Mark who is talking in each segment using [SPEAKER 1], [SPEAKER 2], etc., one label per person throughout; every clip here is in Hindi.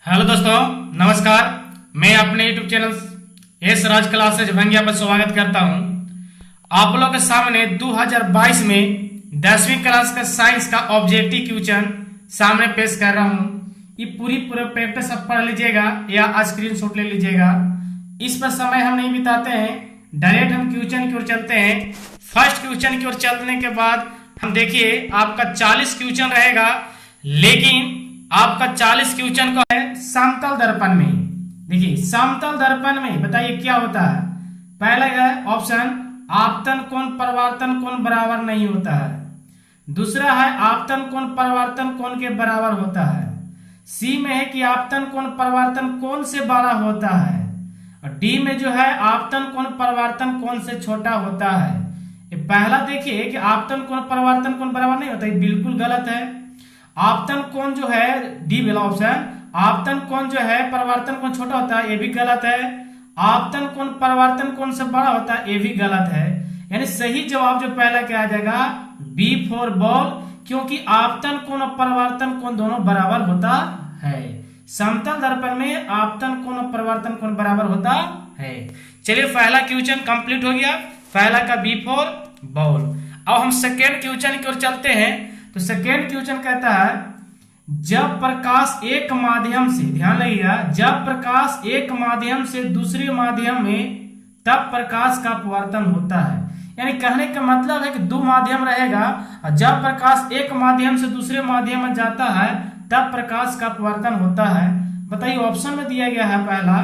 [SPEAKER 1] हेलो दोस्तों, नमस्कार। मैं अपने YouTube चैनल एस राज क्लासेज भंगिया पर स्वागत करता हूं। आप लोगों के सामने 2022 में 10वीं क्लास का साइंस का ऑब्जेक्टिव क्वेश्चन सामने पेश कर रहा हूं। ये पूरी प्रैक्टिस आप पढ़ लीजिएगा या स्क्रीनशॉट ले लीजिएगा। इस पर समय हम नहीं बिताते हैं, डायरेक्ट हम क्वेश्चन की ओर चलते हैं। फर्स्ट क्वेश्चन की ओर चलने के बाद हम देखिए आपका 40 क्वेश्चन रहेगा, लेकिन आपका 40 क्वेश्चन को है समतल दर्पण में। देखिए समतल दर्पण में बताइए क्या होता है। पहला है ऑप्शन आपतन कोण परावर्तन कोण बराबर नहीं होता है। दूसरा है आपतन कोण परावर्तन कोण के बराबर होता है। सी में है कि आपतन कोण परावर्तन कोण से बड़ा होता है। और डी में जो है आपतन कोण परावर्तन कोण से छोटा होता है। ये पहला देखिए कि आपतन कोण परावर्तन कोण बराबर नहीं होता, ये बिल्कुल गलत है। आपतन कोण जो है डी वाला ऑप्शन, आपतन कोण जो है परावर्तन कोण छोटा होता है, ये भी गलत है। आपतन कोण परावर्तन कोण से बड़ा होता है, ये भी गलत है। यानी सही जवाब जो पहला क्या आ जाएगा, बी फॉर बॉल, क्योंकि आपतन कोण और परावर्तन कोण दोनों बराबर होता है। समतल दर्पण में आपतन कोण और परावर्तन कोण बराबर होता है। चलिए पहला क्वेश्चन कंप्लीट हो गया, पहला का बी फॉर बॉल। अब हम सेकेंड क्वेश्चन की ओर चलते हैं। तो सेकेंड क्वेश्चन कहता है जब प्रकाश एक माध्यम से, ध्यान रखिएगा, जब प्रकाश एक माध्यम से दूसरे माध्यम में, तब प्रकाश का अपवर्तन होता है। यानी कहने का मतलब है कि दो माध्यम रहेगा और जब प्रकाश एक माध्यम से दूसरे माध्यम में जाता है तब प्रकाश का अपवर्तन होता है। बताइए ऑप्शन में दिया गया है पहला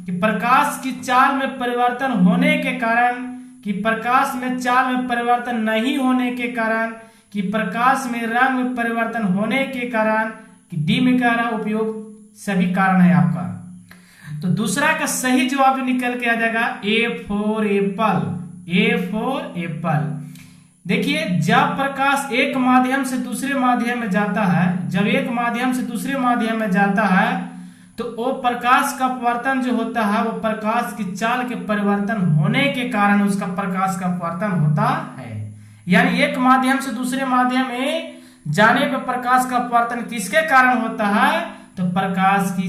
[SPEAKER 1] कि प्रकाश की चाल में परिवर्तन होने के कारण, कि प्रकाश में चाल में परिवर्तन नहीं होने के कारण, कि प्रकाश में रंग में परिवर्तन होने के कारण, कि डी में कह रहा उपयोग सभी कारण है आपका। तो दूसरा का सही जवाब जो निकल के आ जाएगा A for Apple, A for Apple. देखिए जब प्रकाश एक माध्यम से दूसरे माध्यम में जाता है, जब एक माध्यम से दूसरे माध्यम में जाता है तो वो प्रकाश का अपवर्तन जो होता है वो प्रकाश की चाल के परिवर्तन होने के कारण उसका प्रकाश का अपवर्तन होता है। यानी एक माध्यम से दूसरे माध्यम में जाने पर प्रकाश का अपवर्तन किसके कारण होता है, तो प्रकाश की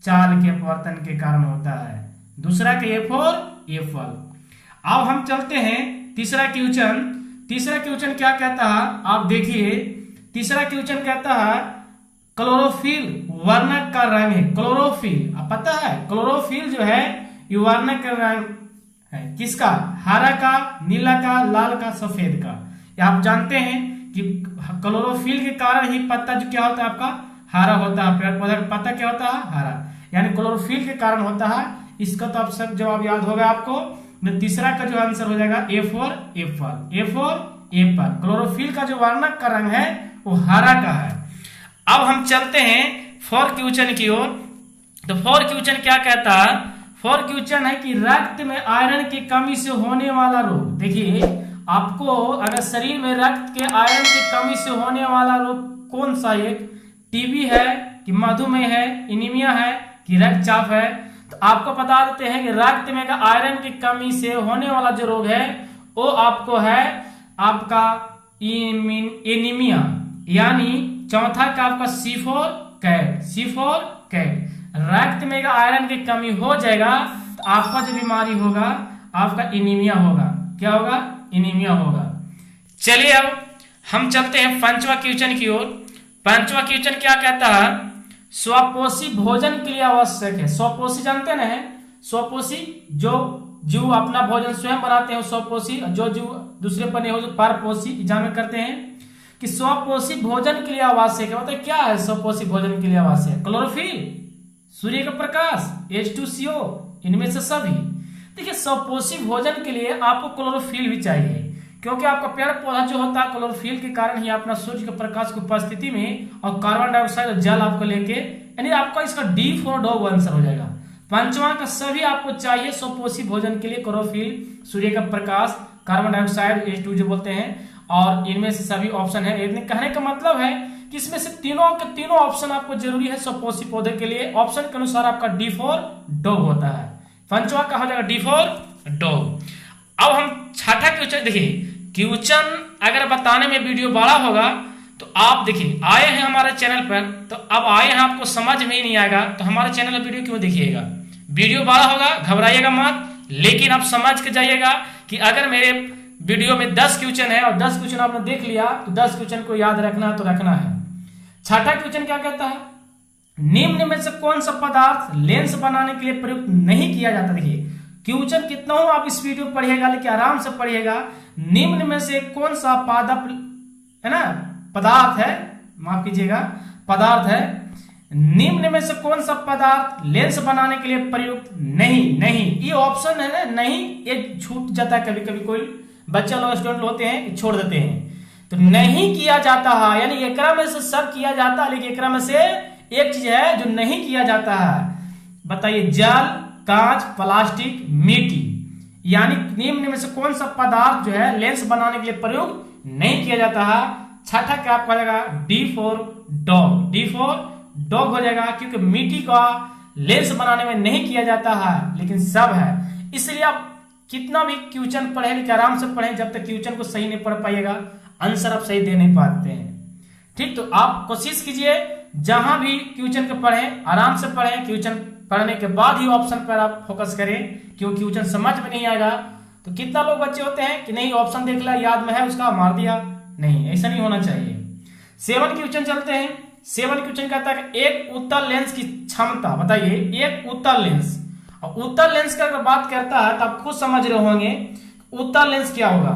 [SPEAKER 1] चाल के अपवर्तन के कारण होता है। दूसरा के ए फॉर एप्पल। अब हम चलते हैं तीसरा क्वेश्चन। तीसरा क्वेश्चन क्या कहता है आप देखिए। तीसरा क्वेश्चन कहता है क्लोरोफिल वर्णक का रंग है। क्लोरोफिल आप पता है, क्लोरोफिल जो है ये वर्णक का रंग है किसका, हरा का, नीला का, लाल का, सफेद का। ये आप जानते हैं कि क्लोरोफिल के कारण ही पत्ता जो क्या होता है आपका हरा होता है, पेड़ पौधा का पत्ता क्या होता है हरा, यानी क्लोरोफिल के कारण होता है। इसका तो आप सब जवाब याद होगा आपको। तीसरा का जो आंसर हो जाएगा A for Apple, A for Apple. Chlorophyll का जो वर्णक का रंग है वो हरा का है। अब हम चलते हैं फोर क्वेश्चन की ओर। तो फोर क्वेश्चन क्या कहता है, फोर क्वेश्चन है कि रक्त में आयरन की कमी से होने वाला रोग। देखिए आपको अगर शरीर में रक्त के आयरन की कमी से होने वाला रोग कौन सा, एक टीबी है कि मधुमेह है, एनीमिया है कि रक्तचाप है, तो आपको बता देते हैं कि रक्त में आयरन की कमी से होने वाला जो रोग है वो आपको है आपका एनीमिया। यानी चौथा का आपका C for cat, C for cat. रक्त में आयरन की कमी हो जाएगा तो आपका जो बीमारी होगा आपका एनीमिया होगा। क्या होगा, एनीमिया होगा। चलिए अब हम चलते हैं पांचवा क्वेश्चन की ओर। पांचवा क्वेश्चन क्या कहता है, स्वपोषी भोजन के लिए आवश्यक है। स्वपोषी जानते ना है, स्वपोषी जो जीव अपना भोजन स्वयं बनाते हैं स्वपोषी, जो जीव दूसरे पर नहीं हो जो परपोषी, एग्जाम करते हैं कि स्वपोषी भोजन के लिए आवश्यक है। मतलब क्या है स्वपोषी भोजन के लिए आवश्यक, क्लोरोफिल, सूर्य का प्रकाश, H2CO, इनमें से सभी। देखिए स्वपोषी भोजन के लिए आपको क्लोरोफिल भी चाहिए, क्योंकि आपका पेड़ पौधा जो होता है क्लोरोफिल के कारण ही अपना सूर्य के प्रकाश की उपस्थिति में और कार्बन डाइऑक्साइड और जल आपको लेके, यानी आपका इसका डी फॉर डॉग आंसर हो जाएगा। पांचवा का सभी आपको चाहिए स्वपोषी भोजन के लिए, क्लोरोफिल, सूर्य का प्रकाश, कार्बन डाइऑक्साइड, H2 जो बोलते हैं, और इनमें से सभी ऑप्शन है। कहने का मतलब है कि इसमें से तीनों के तीनों ऑप्शन आपको जरूरी है स्वपोषी पौधे के लिए। ऑप्शन के अनुसार आपका डी फॉर डॉग होता है। पंचवा का हो जाएगा डी फॉर डॉग। अब हम छठा क्वेश्चन देखिए। क्वेश्चन अगर बताने में वीडियो बड़ा होगा तो आप देखिए आए हैं हमारे चैनल पर, तो अब आए हैं आपको समझ में ही नहीं आएगा तो हमारे चैनल पर वीडियो क्यों देखिएगा। वीडियो बड़ा होगा, घबराइएगा मत, लेकिन आप समझ के जाइएगा कि अगर मेरे वीडियो में 10 क्वेश्चन है और 10 क्वेश्चन आपने देख लिया तो 10 क्वेश्चन को याद रखना तो रखना है। छठा क्वेश्चन क्या कहता है, निम्न में से कौन सा पदार्थ लेंस बनाने के लिए प्रयुक्त नहीं किया जाता। देखिए क्वेश्चन कितना हो आप इस वीडियो पढ़िएगा, लेकिन आराम से पढ़िएगा। निम्न में से कौन सा पादप है ना, पदार्थ है, माफ कीजिएगा, पदार्थ है, निम्न में से कौन सा पदार्थ लेंस बनाने के लिए प्रयुक्त नहीं, ये ऑप्शन है ना, नहीं, ये छूट जाता है कभी कभी, कोई बच्चा लोग स्टूडेंट होते हैं छोड़ देते हैं, तो नहीं किया जाता है, यानी एकरा में से सब किया जाता है, लेकिन एकरा में से एक चीज है जो नहीं किया जाता है। बताइए, जल, कांच, प्लास्टिक, मिट्टी, यानी निम्न में से कौन सा पदार्थ जो है लेंस बनाने के लिए प्रयुक्त नहीं किया जाता है। छठा क्या आपका हो जाएगा, D for dog, D for dog हो जाएगा, क्योंकि मिट्टी का लेंस बनाने में नहीं किया जाता है लेकिन सब है। इसलिए आप कितना भी क्वेश्चन पढ़े, लेकिन आराम से पढ़ें, जब तक क्वेश्चन को सही नहीं पढ़ पाइएगा आंसर आप सही दे नहीं पाते हैं। ठीक, तो आप कोशिश कीजिए जहां भी क्वेश्चन को पढ़ें आराम से पढ़ें, क्वेश्चन पढ़ने के बाद ही ऑप्शन पर आप फोकस करें, क्योंकि क्वेश्चन समझ में नहीं आएगा तो कितना लोग बच्चे होते हैं कि नहीं ऑप्शन देख लिया, याद में है, उसका मार दिया, नहीं, ऐसा नहीं होना चाहिए। 7 क्वेश्चन चलते हैं। 7 क्वेश्चन कहता है कि एक उत्तल लेंस की क्षमता, बताइए एक उत्तल लेंस, और उत्तल लेंस का अगर बात करता है तो आप खुद समझ रहे होंगे उत्तल लेंस क्या होगा,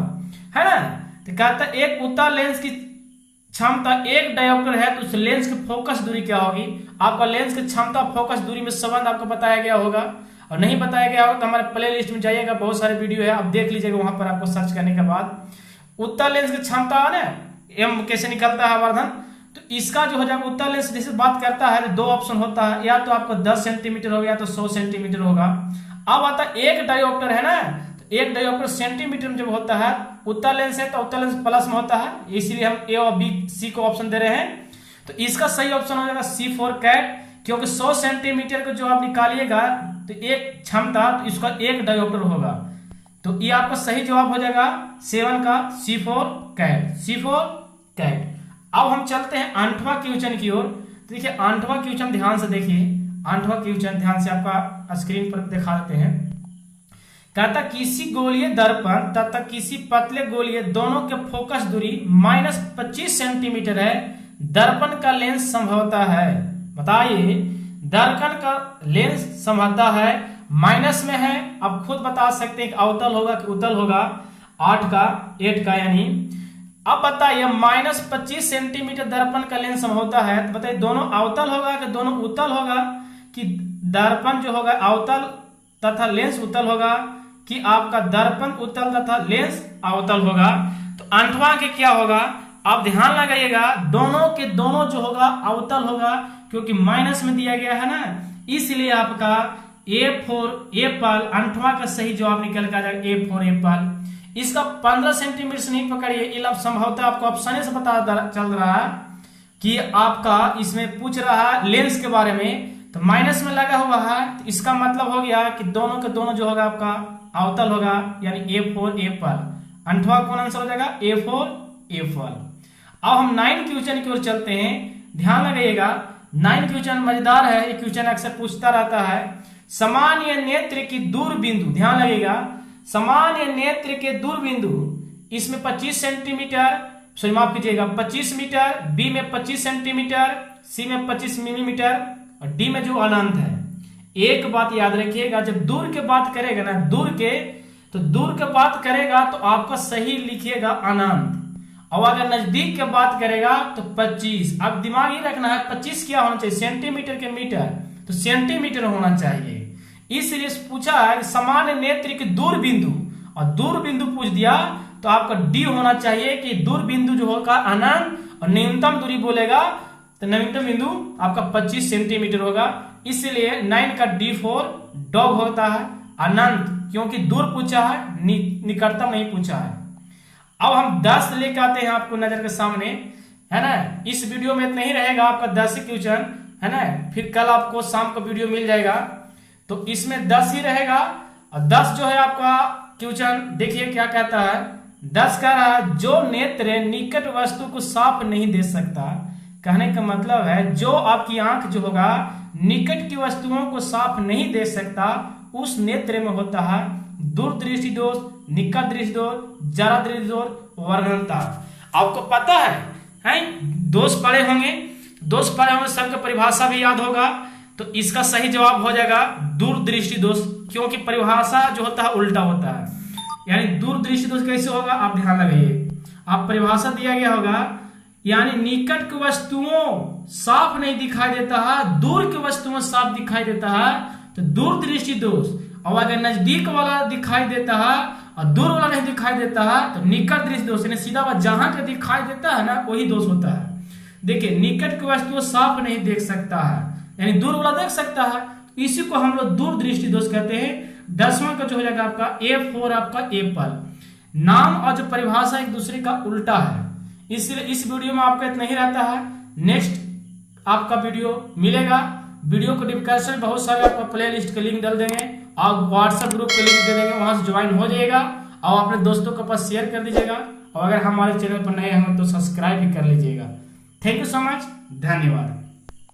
[SPEAKER 1] है ना। तो कहता है एक उत्तल लेंस की क्षमता, एक डायोप्टर है तो उस लेंस की फोकस दूरी क्या होगी। आपका लेंस की क्षमता फोकस दूरी में संबंध आपको बताया गया होगा, और नहीं बताया गया होगा तो हमारे प्ले लिस्ट में जाइएगा, बहुत सारे वीडियो है, आप देख लीजिएगा वहां पर आपको सर्च करने के बाद। उत्तल लेंस की क्षमता है ना, एम कैसे निकलता है आवर्धन, तो इसका जो हो जाएगा उत्तल लेंस जैसे बात करता है तो 2 ऑप्शन होता है, या तो आपको 10 सेंटीमीटर होगा या तो 100 सेंटीमीटर होगा। अब आता है एक डायोप्टर है ना, तो एक डायोप्टर सेंटीमीटर में जब होता है, उत्तल लेंस है तो उत्तल लेंस प्लस में होता है, इसलिए हम ए और बी सी को ऑप्शन दे रहे हैं। तो इसका सही ऑप्शन हो जाएगा सी फॉर कैट, क्योंकि 100 सेंटीमीटर को जो आप निकालिएगा तो एक क्षमता, तो इसका एक डायोप्टर होगा, तो ये आपका सही जवाब हो जाएगा 7 का C for cat, C for cat. अब हम चलते हैं 8वां क्वेश्चन की ओर। तो देखिए 8वां क्वेश्चन ध्यान से देखिए, 8वां क्वेश्चन ध्यान से आपका स्क्रीन पर दिखा देते हैं। कहता किसी गोलीय दर्पण तथा किसी पतले गोलीय दोनों के फोकस दूरी -25 सेंटीमीटर है, दर्पण का लेंस संभवतः है। बताइए, दर्पण का लेंस संभवतः है माइनस में है, आप खुद बता सकते हैं कि अवतल होगा कि उत्तल होगा, 8 का यानी। अब बताइए -25 सेंटीमीटर दर्पण का लेंस संभवतः है, तो बताइए दोनों अवतल होगा कि दोनों उत्तल होगा, कि दर्पण जो होगा अवतल तथा लेंस उत्तल होगा, कि आपका दर्पण उत्तल तथा लेंस अवतल होगा। तो 8वां के क्या होगा, आप ध्यान लगाइएगा, दोनों के दोनों जो होगा अवतल होगा, क्योंकि माइनस में दिया गया है ना, इसलिए आपका ए फॉर एप्पल 8वां का सही जवाब निकल कर जाएगा ए फॉर एप्पल। इसका 15 सेंटीमीटर से नहीं पकड़िए, इलाप संभवतः आपको ऑप्शन से पता चल रहा है कि आपका इसमें पूछ रहा है लेंस के बारे में, तो माइनस में लगा हुआ है, तो इसका मतलब हो गया कि दोनों के दोनों जो होगा आपका अवतल होगा, यानी ए फॉर एप्पल। 8वां कौन आंसर हो जाएगा, ए फॉर एप्पल। अब हम 9 क्वेश्चन की ओर चलते हैं, ध्यान लगाइएगा। 9 क्वेश्चन मजेदार है, ये क्वेश्चन अक्सर पूछता रहता है। सामान्य नेत्र की दूर बिंदु, ध्यान लगेगा, सामान्य नेत्र के दूर बिंदु, इसमें 25 सेंटीमीटर, सॉरी माफ कीजिएगा 25 मीटर, बी में 25 सेंटीमीटर, सी में 25 मिलीमीटर, और डी में जो अनंत है। एक बात याद रखिएगा, जब दूर के बात करेगा ना, दूर के बात करेगा तो आपका सही लिखिएगा अनंत, और अगर नजदीक के बात करेगा तो 25। अब दिमाग ही रखना है 25 क्या होना चाहिए, सेंटीमीटर के मीटर, तो सेंटीमीटर होना चाहिए। इसलिए पूछा है सामान्य नेत्र की दूर बिंदु, और दूर बिंदु पूछ दिया तो आपका डी होना चाहिए, कि दूर बिंदु जो होगा अनंत, और न्यूनतम दूरी बोलेगा तो न्यूनतम बिंदु आपका 25 सेंटीमीटर होगा। इसलिए 9 का डी फॉर डॉग होता है अनंत, क्योंकि दूर पूछा है, निकटतम नहीं पूछा है। अब हम 10 लेकर आते हैं आपको नजर के सामने, है ना। इस वीडियो में इतना ही रहेगा आपका 10 क्वेश्चन, है ना, फिर कल आपको शाम का वीडियो मिल जाएगा, तो इसमें 10 ही रहेगा। और 10 जो है आपका क्वेश्चन, देखिए क्या कहता है, 10 कह रहा है जो नेत्र निकट वस्तु को साफ नहीं देख सकता। कहने का मतलब है जो आपकी आंख जो होगा निकट की वस्तुओं को साफ नहीं देख सकता, उस नेत्र में होता है दूरदृष्टि दोष, निकट दृष्टि दोष, जरा दृष्टि दोष, वर्णनता। आपको पता है दोष पढ़े होंगे, सबका परिभाषा भी याद होगा। तो इसका सही जवाब हो जाएगा दूरदृष्टि दोष, क्योंकि परिभाषा जो होता है उल्टा होता है। यानी दूरदृष्टि दोष कैसे होगा, आप ध्यान लगाइए। आप परिभाषा दिया गया होगा, यानी निकट की वस्तुओं साफ नहीं दिखाई देता है, दूर की वस्तुओं साफ दिखाई देता है, तो दूरदृष्टि दोष। और अगर नजदीक वाला दिखाई देता है और दूर वाला नहीं दिखाई देता है तो निकट दृष्टि दोष। यानी सीधा बात, जहां का दिखाई देता है ना वही दोष होता है। देखिए निकट की वस्तु साफ नहीं देख सकता है, यानी दूर वाला देख सकता है, इसी को हम लोग दूरदृष्टि दोष कहते हैं। 10वां का जो हो जाएगा आपका A4 आपका एप्पल। नाम और जो परिभाषा एक दूसरे का उल्टा है, इसलिए इस वीडियो में आपका इतना ही रहता है। नेक्स्ट आपका वीडियो मिलेगा। वीडियो को डिस्क्रिप्शन में बहुत सारे आपका प्ले लिस्ट का लिंक डाल देंगे और व्हाट्सएप ग्रुप का लिंक दे देंगे, वहां से ज्वाइन हो जाइएगा और अपने दोस्तों के पास शेयर कर दीजिएगा। और अगर हमारे चैनल पर नए हैं तो सब्सक्राइब भी कर लीजिएगा। थैंक यू सो मच, धन्यवाद।